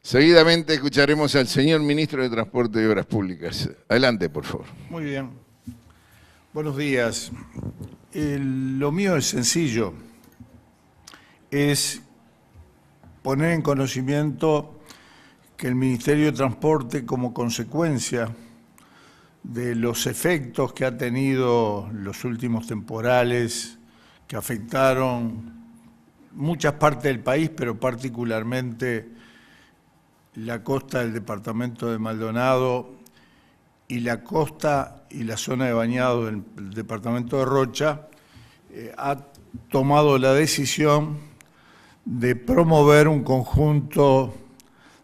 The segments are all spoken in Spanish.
Seguidamente escucharemos al señor Ministro de Transporte y Obras Públicas. Adelante, por favor. Muy bien. Buenos días. Lo mío es sencillo. Es poner en conocimiento que el Ministerio de Transporte, como consecuencia de los efectos que ha tenido los últimos temporales que afectaron muchas partes del país, pero particularmente la costa del departamento de Maldonado y la costa y la zona de bañado del departamento de Rocha, ha tomado la decisión de promover un conjunto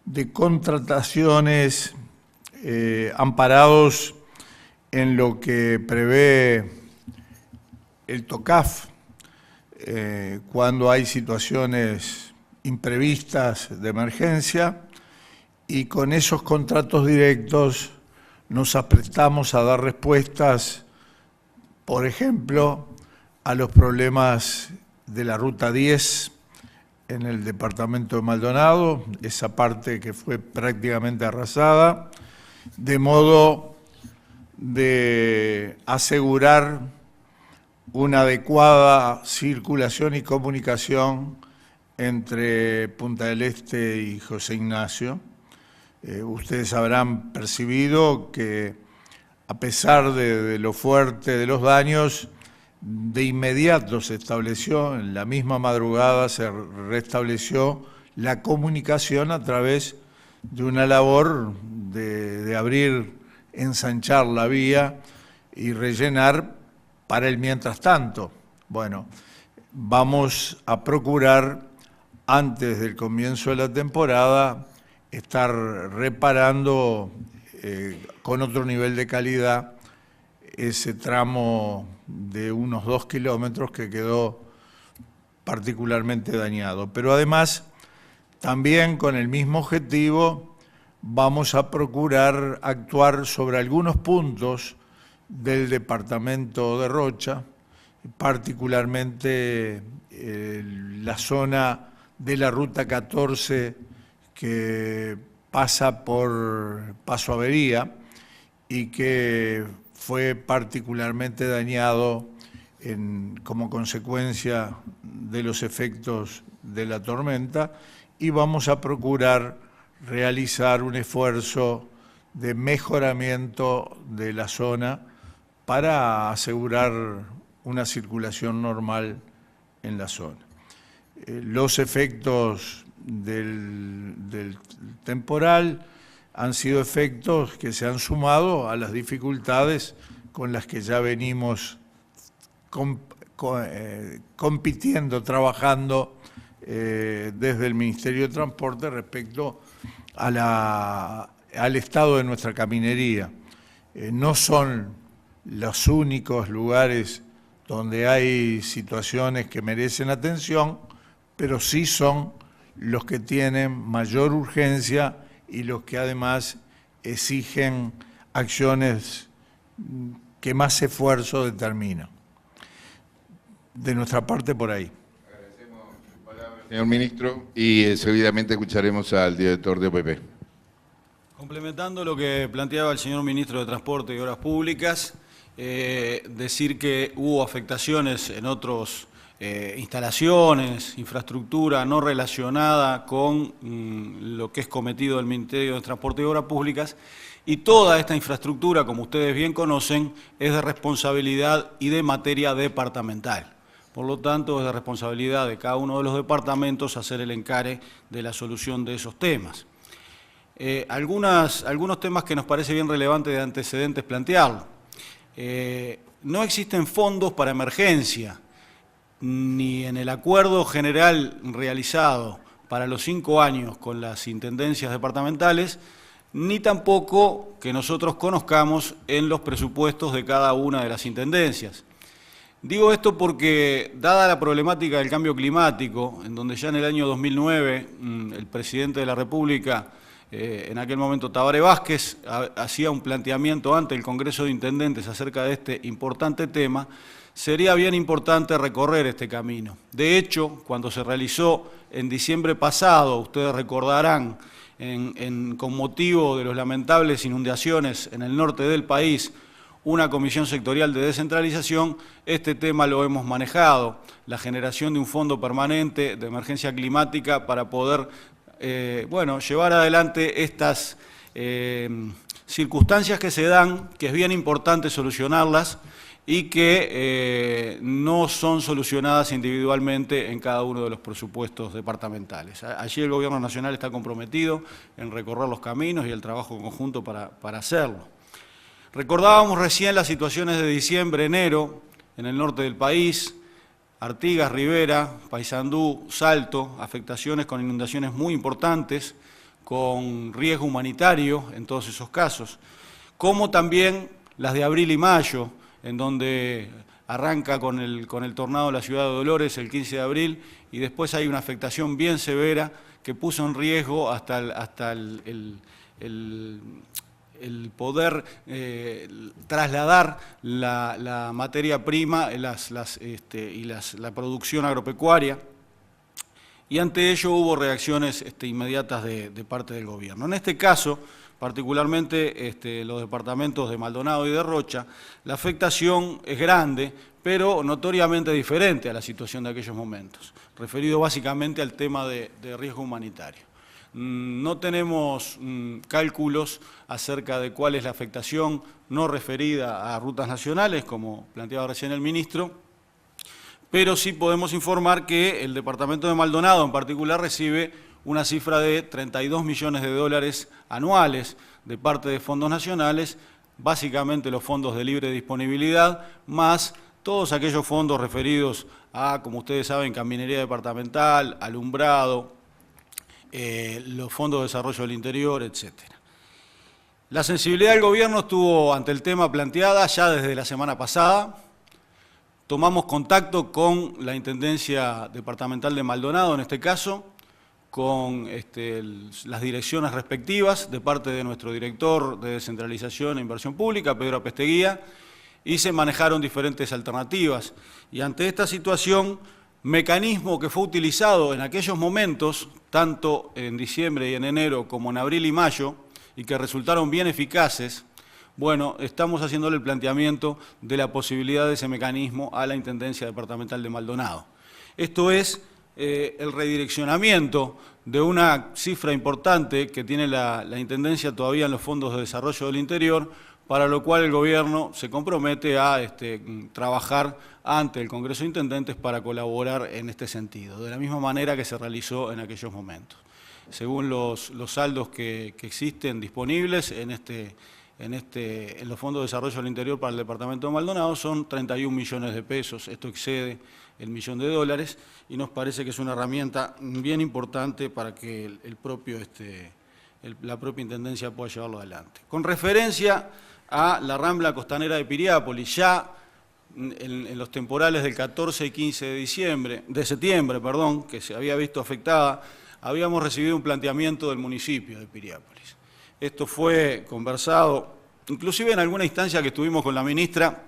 de contrataciones amparados en lo que prevé el TOCAF, cuando hay situaciones imprevistas de emergencia, y con esos contratos directos nos aprestamos a dar respuestas, por ejemplo, a los problemas de la Ruta 10 en el departamento de Maldonado, esa parte que fue prácticamente arrasada, de modo de asegurar una adecuada circulación y comunicación entre Punta del Este y José Ignacio. Ustedes habrán percibido que, a pesar de lo fuerte de los daños, de inmediato se estableció, en la misma madrugada se restableció la comunicación a través de una labor de abrir, ensanchar la vía y rellenar para el mientras tanto. Bueno, vamos a procurar, antes del comienzo de la temporada, estar reparando con otro nivel de calidad ese tramo de unos 2 kilómetros que quedó particularmente dañado. Pero además, también con el mismo objetivo, vamos a procurar actuar sobre algunos puntos del departamento de Rocha, particularmente la zona de la Ruta 14 que pasa por Paso Avería y que fue particularmente dañado como consecuencia de los efectos de la tormenta, y vamos a procurar realizar un esfuerzo de mejoramiento de la zona para asegurar una circulación normal en la zona. Los efectos del temporal han sido efectos que se han sumado a las dificultades con las que ya venimos compitiendo, trabajando desde el Ministerio de Transporte respecto al estado de nuestra caminería. No son los únicos lugares donde hay situaciones que merecen atención, pero sí son los que tienen mayor urgencia y los que además exigen acciones que más esfuerzo determinan. De nuestra parte, por ahí. Agradecemos su palabra, señor Ministro, y seguidamente escucharemos al director de OPP. Complementando lo que planteaba el señor Ministro de Transporte y Obras Públicas, decir que hubo afectaciones en otros instalaciones, infraestructura no relacionada con lo que es cometido del Ministerio de Transporte y Obras Públicas, y toda esta infraestructura, como ustedes bien conocen, es de responsabilidad y de materia departamental. Por lo tanto, es de responsabilidad de cada uno de los departamentos hacer el encare de la solución de esos temas. Algunos temas que nos parece bien relevante de antecedentes plantearlo. No existen fondos para emergencia, ni en el acuerdo general realizado para los 5 años con las intendencias departamentales, ni tampoco que nosotros conozcamos en los presupuestos de cada una de las intendencias. Digo esto porque, dada la problemática del cambio climático, en donde ya en el año 2009 el presidente de la República, en aquel momento Tabaré Vázquez, hacía un planteamiento ante el Congreso de Intendentes acerca de este importante tema, sería bien importante recorrer este camino. De hecho, cuando se realizó en diciembre pasado, ustedes recordarán, con motivo de las lamentables inundaciones en el norte del país, una comisión sectorial de descentralización, este tema lo hemos manejado, la generación de un fondo permanente de emergencia climática para poder llevar adelante estas circunstancias que se dan, que es bien importante solucionarlas y que no son solucionadas individualmente en cada uno de los presupuestos departamentales. Allí el Gobierno Nacional está comprometido en recorrer los caminos y el trabajo conjunto para hacerlo. Recordábamos recién las situaciones de diciembre, enero, en el norte del país, Artigas, Rivera, Paysandú, Salto, afectaciones con inundaciones muy importantes, con riesgo humanitario en todos esos casos, como también las de abril y mayo, en donde arranca con el tornado la ciudad de Dolores el 15 de abril y después hay una afectación bien severa que puso en riesgo hasta el poder trasladar la materia prima y la producción agropecuaria, y ante ello hubo reacciones inmediatas de parte del gobierno. En este caso, particularmente los departamentos de Maldonado y de Rocha, la afectación es grande, pero notoriamente diferente a la situación de aquellos momentos, referido básicamente al tema de riesgo humanitario. No tenemos cálculos acerca de cuál es la afectación no referida a rutas nacionales, como planteaba recién el ministro, pero sí podemos informar que el departamento de Maldonado en particular recibe una cifra de 32 millones de dólares anuales de parte de fondos nacionales, básicamente los fondos de libre disponibilidad, más todos aquellos fondos referidos a, como ustedes saben, caminería departamental, alumbrado, los fondos de desarrollo del interior, etc. La sensibilidad del gobierno estuvo ante el tema planteada ya desde la semana pasada. Tomamos contacto con la Intendencia Departamental de Maldonado, en este caso, con las direcciones respectivas de parte de nuestro director de Descentralización e Inversión Pública, Pedro Apesteguía, y se manejaron diferentes alternativas. Y ante esta situación, mecanismo que fue utilizado en aquellos momentos, tanto en diciembre y en enero como en abril y mayo, y que resultaron bien eficaces, bueno, estamos haciéndole el planteamiento de la posibilidad de ese mecanismo a la Intendencia Departamental de Maldonado. Esto es el redireccionamiento de una cifra importante que tiene la Intendencia todavía en los fondos de desarrollo del interior, para lo cual el gobierno se compromete a trabajar ante el Congreso de Intendentes para colaborar en este sentido, de la misma manera que se realizó en aquellos momentos. Según los saldos que existen disponibles en los fondos de desarrollo del interior para el departamento de Maldonado, son 31 millones de pesos, esto excede el millón de dólares, y nos parece que es una herramienta bien importante para que la propia Intendencia pueda llevarlo adelante. Con referencia a la Rambla Costanera de Piriápolis, ya en los temporales del 14 y 15 de septiembre, que se había visto afectada, habíamos recibido un planteamiento del municipio de Piriápolis. Esto fue conversado, inclusive en alguna instancia que estuvimos con la ministra,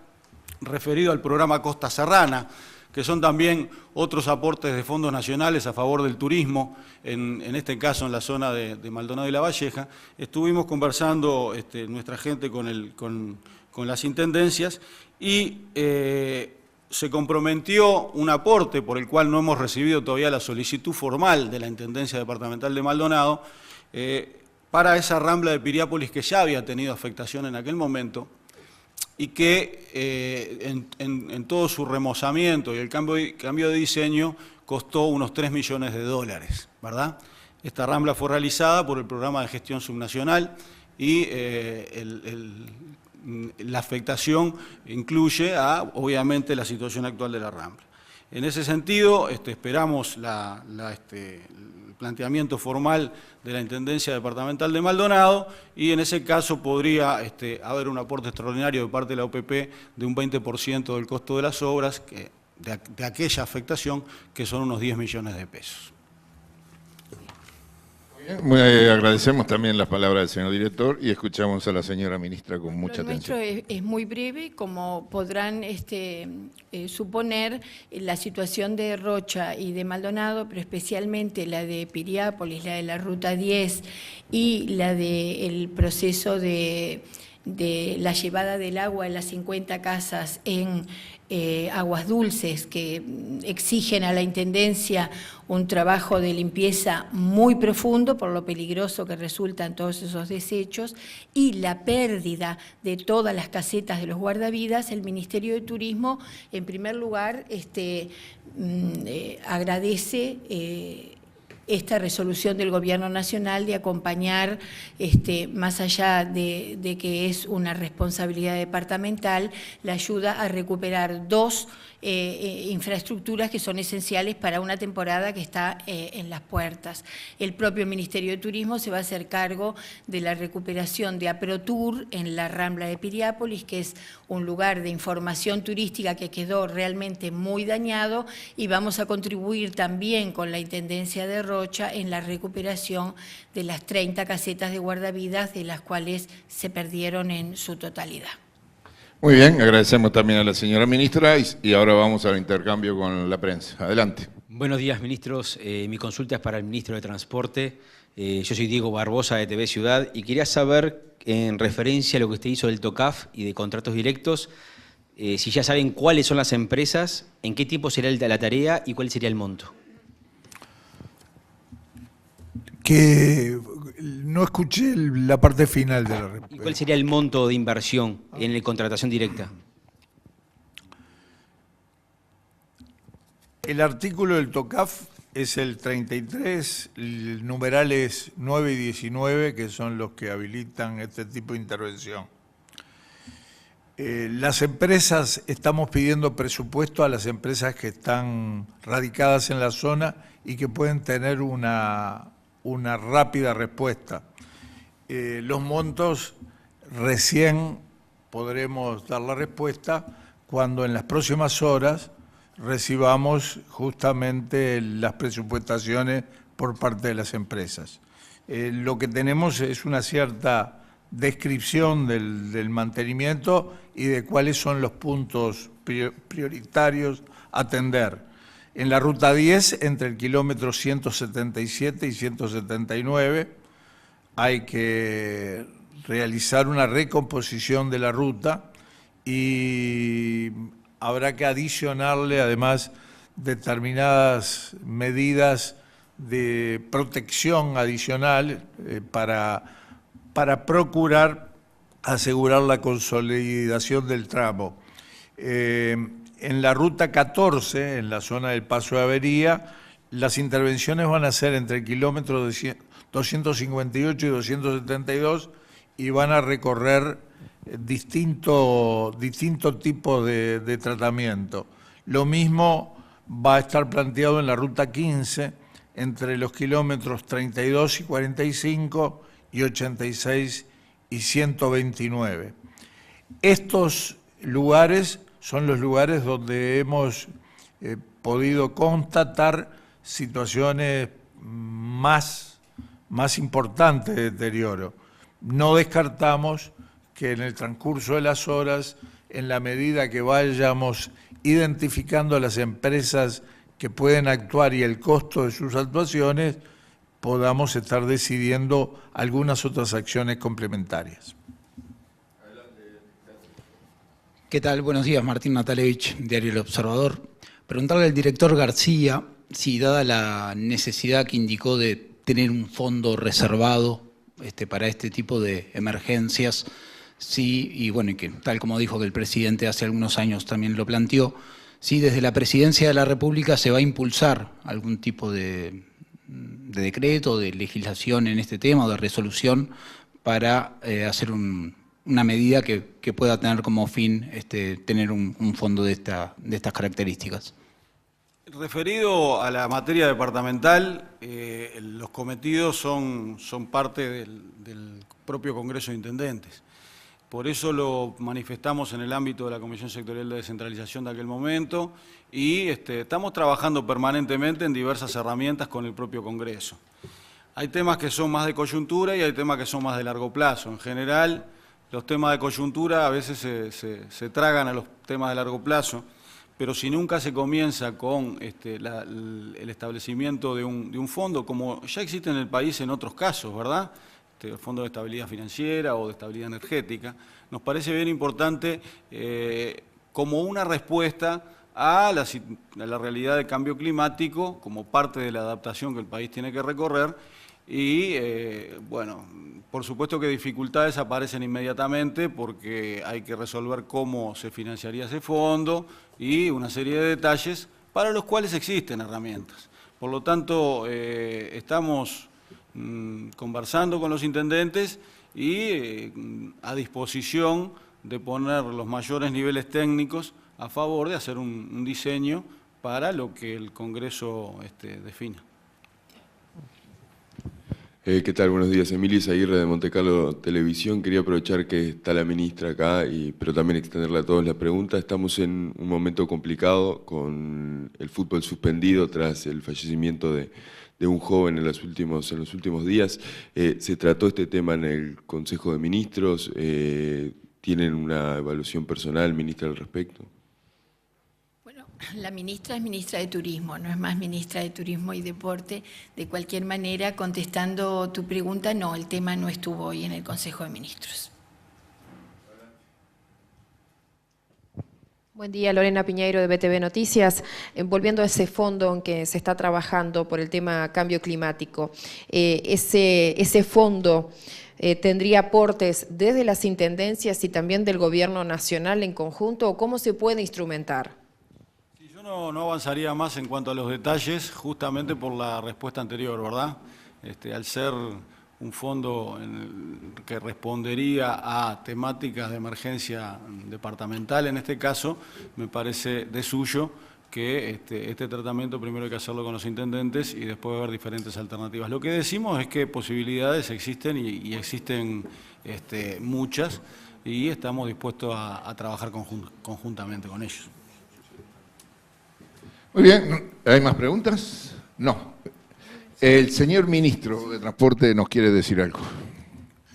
referido al programa Costa Serrana, que son también otros aportes de fondos nacionales a favor del turismo, en este caso en la zona de Maldonado y La Valleja. Estuvimos conversando nuestra gente con las intendencias y se comprometió un aporte por el cual no hemos recibido todavía la solicitud formal de la Intendencia Departamental de Maldonado para esa Rambla de Piriápolis que ya había tenido afectación en aquel momento, y que en todo su remozamiento y el cambio de diseño costó unos 3 millones de dólares, ¿verdad? Esta Rambla fue realizada por el Programa de Gestión Subnacional y la afectación incluye obviamente, la situación actual de la Rambla. En ese sentido, esperamos el planteamiento formal de la Intendencia Departamental de Maldonado, y en ese caso podría haber un aporte extraordinario de parte de la OPP de un 20% del costo de las obras, de aquella afectación, que son unos 10 millones de pesos. Agradecemos también las palabras del señor director y escuchamos a la señora ministra con mucha atención. Lo nuestro es muy breve, como podrán suponer, la situación de Rocha y de Maldonado, pero especialmente la de Piriápolis, la de la Ruta 10 y la del proceso de la llevada del agua en las 50 casas en aguas dulces, que exigen a la Intendencia un trabajo de limpieza muy profundo por lo peligroso que resultan todos esos desechos, y la pérdida de todas las casetas de los guardavidas, el Ministerio de Turismo, en primer lugar, agradece esta resolución del Gobierno Nacional de acompañar, más allá de que es una responsabilidad departamental, la ayuda a recuperar dos infraestructuras que son esenciales para una temporada que está en las puertas. El propio Ministerio de Turismo se va a hacer cargo de la recuperación de APROTUR en la Rambla de Piriápolis, que es un lugar de información turística que quedó realmente muy dañado, y vamos a contribuir también con la Intendencia de Rocha en la recuperación de las 30 casetas de guardavidas, de las cuales se perdieron en su totalidad. Muy bien, agradecemos también a la señora ministra y ahora vamos al intercambio con la prensa. Adelante. Buenos días, ministros. Mi consulta es para el ministro de Transporte. Yo soy Diego Barbosa, de TV Ciudad, y quería saber, en referencia a lo que usted hizo del TOCAF y de contratos directos, si ya saben cuáles son las empresas, en qué tiempo será la tarea y cuál sería el monto. Que no escuché la parte final de la respuesta. ¿Y cuál sería el monto de inversión en la contratación directa? El artículo del TOCAF es el 33, el numerales 9 y 19, que son los que habilitan este tipo de intervención. Las empresas, estamos pidiendo presupuesto a las empresas que están radicadas en la zona y que pueden tener una rápida respuesta. Los montos recién podremos dar la respuesta cuando en las próximas horas recibamos justamente las presupuestaciones por parte de las empresas. Lo que tenemos es una cierta descripción del mantenimiento y de cuáles son los puntos prioritarios a atender. En la Ruta 10, entre el kilómetro 177 y 179, hay que realizar una recomposición de la ruta y habrá que adicionarle además determinadas medidas de protección adicional para procurar asegurar la consolidación del tramo. En la Ruta 14, en la zona del Paso de Avería, las intervenciones van a ser entre el kilómetro 258 y 272 y van a recorrer distinto tipo de tratamiento. Lo mismo va a estar planteado en la Ruta 15, entre los kilómetros 32 y 45 y 86 y 129. Estos lugares son los lugares donde hemos podido constatar situaciones más importantes de deterioro. No descartamos que en el transcurso de las horas, en la medida que vayamos identificando a las empresas que pueden actuar y el costo de sus actuaciones, podamos estar decidiendo algunas otras acciones complementarias. ¿Qué tal? Buenos días, Martín Natalevich, Diario El Observador. Preguntarle al director García si, dada la necesidad que indicó de tener un fondo reservado para este tipo de emergencias, sí, y bueno, y que tal como dijo que el presidente hace algunos años también lo planteó, si desde la Presidencia de la República se va a impulsar algún tipo de decreto, de legislación en este tema o de resolución para hacer una medida que pueda tener como fin tener un fondo de estas características. Referido a la materia departamental, los cometidos son parte del propio Congreso de Intendentes. Por eso lo manifestamos en el ámbito de la Comisión Sectorial de Descentralización de aquel momento y estamos trabajando permanentemente en diversas herramientas con el propio Congreso. Hay temas que son más de coyuntura y hay temas que son más de largo plazo. En general, los temas de coyuntura a veces se tragan a los temas de largo plazo, pero si nunca se comienza con el establecimiento de un fondo, como ya existe en el país en otros casos, ¿verdad? el Fondo de Estabilidad Financiera o de Estabilidad Energética. Nos parece bien importante como una respuesta a la realidad del cambio climático, como parte de la adaptación que el país tiene que recorrer. Y, bueno, por supuesto que dificultades aparecen inmediatamente porque hay que resolver cómo se financiaría ese fondo y una serie de detalles para los cuales existen herramientas. Por lo tanto, estamos conversando con los intendentes y a disposición de poner los mayores niveles técnicos a favor de hacer un diseño para lo que el Congreso defina. ¿Qué tal? Buenos días. Emilio Aguirre de Montecarlo Televisión. Quería aprovechar que está la ministra acá, pero también extenderle a todos la pregunta. Estamos en un momento complicado con el fútbol suspendido tras el fallecimiento de un joven en los últimos días. ¿Se trató este tema en el Consejo de Ministros? ¿Tienen una evaluación personal, ministra, al respecto? La ministra es ministra de Turismo, no es más ministra de Turismo y Deporte. De cualquier manera, contestando tu pregunta, no, el tema no estuvo hoy en el Consejo de Ministros. Buen día, Lorena Piñeiro de BTV Noticias. Volviendo a ese fondo en que se está trabajando por el tema cambio climático, ese fondo tendría aportes desde las intendencias y también del Gobierno Nacional en conjunto, ¿o cómo se puede instrumentar? No avanzaría más en cuanto a los detalles, justamente por la respuesta anterior, ¿verdad? Al ser un fondo que respondería a temáticas de emergencia departamental, en este caso, me parece de suyo que este tratamiento primero hay que hacerlo con los intendentes y después va a haber diferentes alternativas. Lo que decimos es que posibilidades existen y existen muchas, y estamos dispuestos a trabajar conjuntamente con ellos. Muy bien, ¿hay más preguntas? No. El señor ministro de Transporte nos quiere decir algo.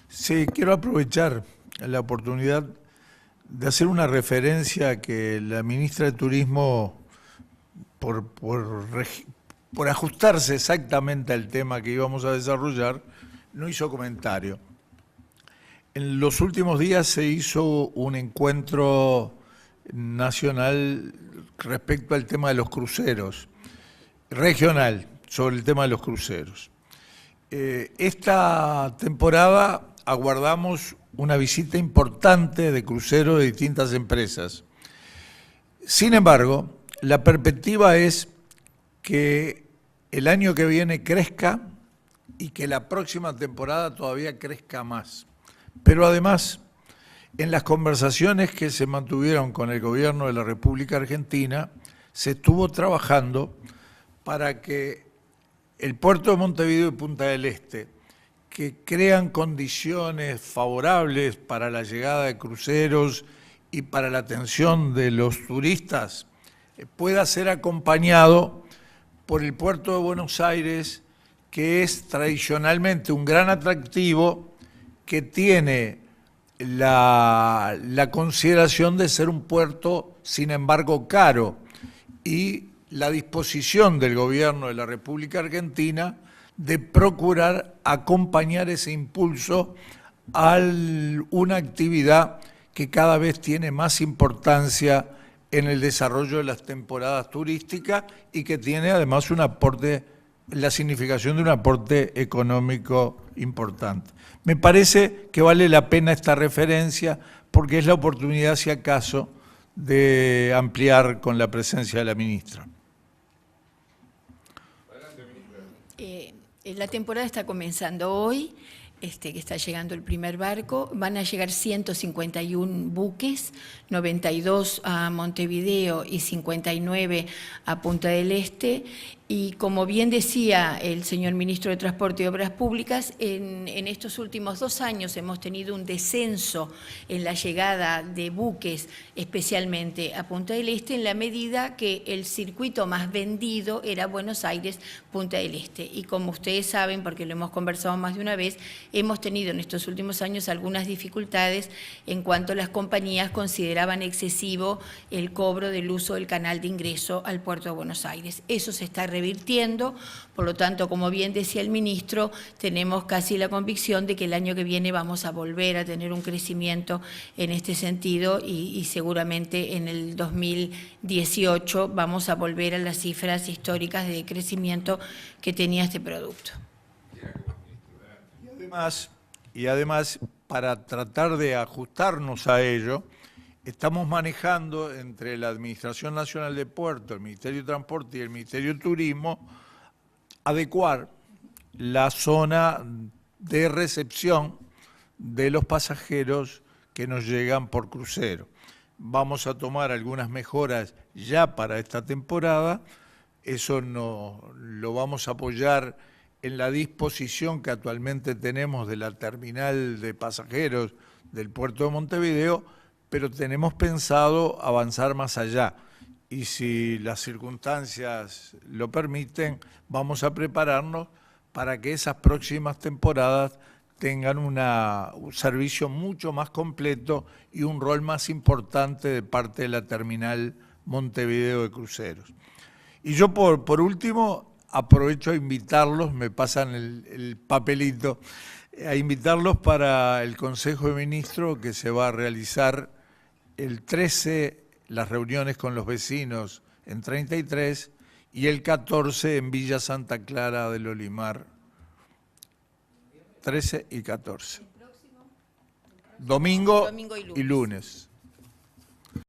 Sí, quiero aprovechar la oportunidad de hacer una referencia a que la ministra de Turismo, por ajustarse exactamente al tema que íbamos a desarrollar, no hizo comentario. En los últimos días se hizo un encuentro nacional respecto al tema de los cruceros, regional, sobre el tema de los cruceros. Esta temporada aguardamos una visita importante de cruceros de distintas empresas. Sin embargo, la perspectiva es que el año que viene crezca y que la próxima temporada todavía crezca más. Pero además, en las conversaciones que se mantuvieron con el gobierno de la República Argentina, se estuvo trabajando para que el puerto de Montevideo y Punta del Este, que crean condiciones favorables para la llegada de cruceros y para la atención de los turistas, pueda ser acompañado por el puerto de Buenos Aires, que es tradicionalmente un gran atractivo, que tiene la consideración de ser un puerto, sin embargo, caro, y la disposición del gobierno de la República Argentina de procurar acompañar ese impulso a una actividad que cada vez tiene más importancia en el desarrollo de las temporadas turísticas y que tiene además un aporte, la significación de un aporte económico importante. Me parece que vale la pena esta referencia porque es la oportunidad, si acaso, de ampliar con la presencia de la ministra. La temporada está comenzando hoy, que está llegando el primer barco. Van a llegar 151 buques, 92 a Montevideo y 59 a Punta del Este. Y como bien decía el señor ministro de Transporte y Obras Públicas, en estos últimos 2 años hemos tenido un descenso en la llegada de buques, especialmente a Punta del Este, en la medida que el circuito más vendido era Buenos Aires-Punta del Este. Y como ustedes saben, porque lo hemos conversado más de una vez, hemos tenido en estos últimos años algunas dificultades en cuanto las compañías consideraban excesivo el cobro del uso del canal de ingreso al puerto de Buenos Aires. Eso se está revirtiendo. Por lo tanto, como bien decía el ministro, tenemos casi la convicción de que el año que viene vamos a volver a tener un crecimiento en este sentido y seguramente en el 2018 vamos a volver a las cifras históricas de crecimiento que tenía este producto. Y además, para tratar de ajustarnos a ello, estamos manejando entre la Administración Nacional de Puertos, el Ministerio de Transporte y el Ministerio de Turismo, adecuar la zona de recepción de los pasajeros que nos llegan por crucero. Vamos a tomar algunas mejoras ya para esta temporada, eso lo vamos a apoyar en la disposición que actualmente tenemos de la terminal de pasajeros del puerto de Montevideo, pero tenemos pensado avanzar más allá. Y si las circunstancias lo permiten, vamos a prepararnos para que esas próximas temporadas tengan un servicio mucho más completo y un rol más importante de parte de la terminal Montevideo de Cruceros. Y yo por último aprovecho a invitarlos, me pasan el papelito, a invitarlos para el Consejo de Ministros que se va a realizar el 13, las reuniones con los vecinos en 33 y el 14 en Villa Santa Clara del Olimar, 13 y 14. Domingo y lunes.